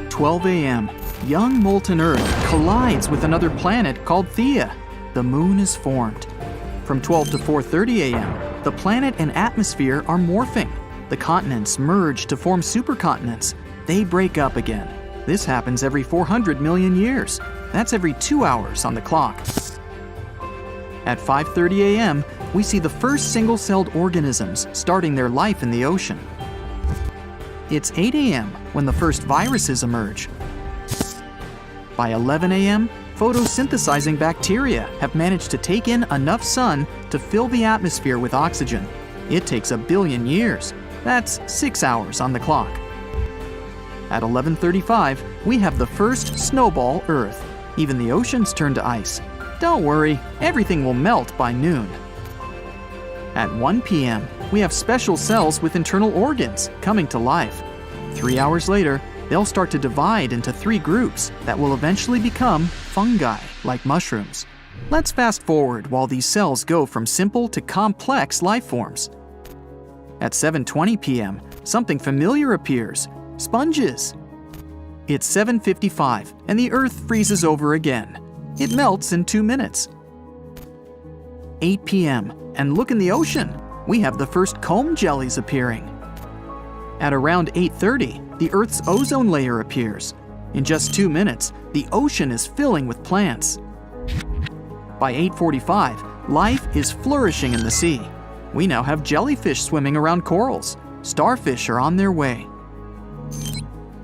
"12 a.m. Young molten Earth collides with another planet called Theia. The moon is formed. From 12 to 4:30 a.m., the planet and atmosphere are morphing. The continents merge to form supercontinents. They break up again. This happens every 400 million years. That's every 2 hours on the clock. At 5:30 a.m., we see the first single-celled organisms starting their life in the ocean. It's 8 a.m. when the first viruses emerge. By 11 a.m., photosynthesizing bacteria have managed to take in enough sun to fill the atmosphere with oxygen. It takes 1 billion years. That's 6 hours on the clock. At 11:35, we have the first snowball Earth. Even the oceans turn to ice. Don't worry, everything will melt by noon. At 1 p.m., we have special cells with internal organs coming to life. 3 hours later, they'll start to divide into 3 groups that will eventually become fungi, like mushrooms. Let's fast forward while these cells go from simple to complex life forms. At 7:20 p.m., something familiar appears: sponges. It's 7:55, and the Earth freezes over again. It melts in 2 minutes. 8 p.m., and look in the ocean. We have the first comb jellies appearing. At around 8:30, the Earth's ozone layer appears. In just 2 minutes, the ocean is filling with plants. By 8:45, life is flourishing in the sea. We now have jellyfish swimming around corals. Starfish are on their way.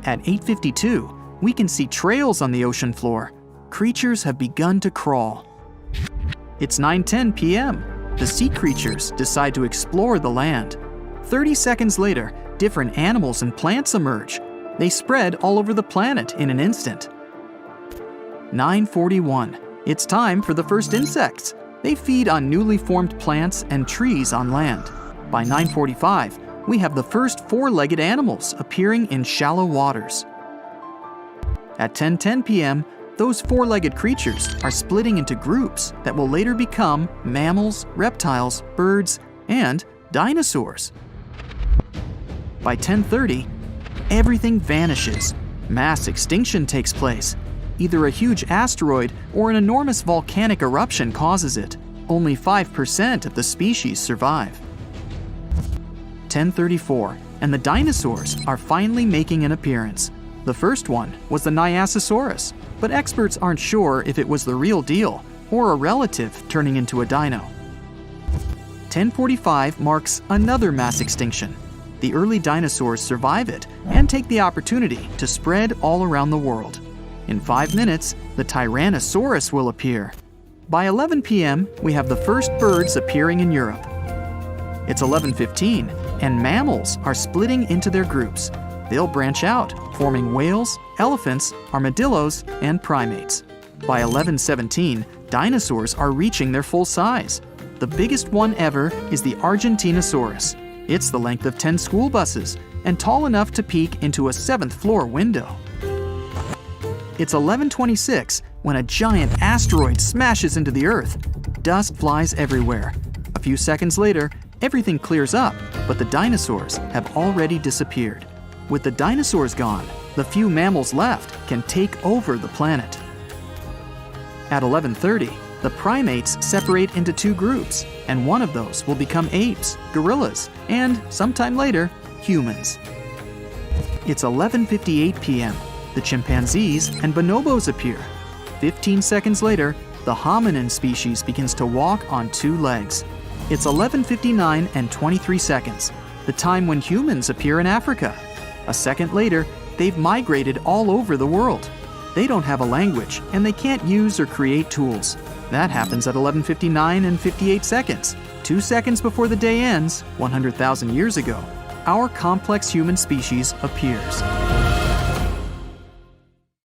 At 8:52, we can see trails on the ocean floor. Creatures have begun to crawl. It's 9:10 p.m. The sea creatures decide to explore the land. 30 seconds later, different animals and plants emerge. They spread all over the planet in an instant. 9:41. It's time for the first insects. They feed on newly formed plants and trees on land. By 9:45, we have the first 4-legged animals appearing in shallow waters. At 10:10 p.m., those 4-legged creatures are splitting into groups that will later become mammals, reptiles, birds, and dinosaurs. By 10:30, everything vanishes. Mass extinction takes place. Either a huge asteroid or an enormous volcanic eruption causes it. Only 5% of the species survive. 10:34, and the dinosaurs are finally making an appearance. The first one was the Nyasasaurus, but experts aren't sure if it was the real deal or a relative turning into a dino. 10:45 marks another mass extinction. The early dinosaurs survive it and take the opportunity to spread all around the world. In 5 minutes, the Tyrannosaurus will appear. By 11 p.m., we have the first birds appearing in Europe. It's 11:15, and mammals are splitting into their groups. They'll branch out, forming whales, elephants, armadillos, and primates. By 11:17, dinosaurs are reaching their full size. The biggest one ever is the Argentinosaurus. It's the length of 10 school buses and tall enough to peek into a 7th-floor window. It's 11:26 when a giant asteroid smashes into the Earth. Dust flies everywhere. A few seconds later, everything clears up, but the dinosaurs have already disappeared. With the dinosaurs gone, the few mammals left can take over the planet. At 11:30, the primates separate into 2 groups, and one of those will become apes, gorillas, and, sometime later, humans. It's 11:58 p.m. The chimpanzees and bonobos appear. 15 seconds later, the hominin species begins to walk on 2 legs. It's 11:59 and 23 seconds, the time when humans appear in Africa. A second later, they've migrated all over the world. They don't have a language, and they can't use or create tools. That happens at 11:59 and 58 seconds. 2 seconds before the day ends, 100,000 years ago, our complex human species appears.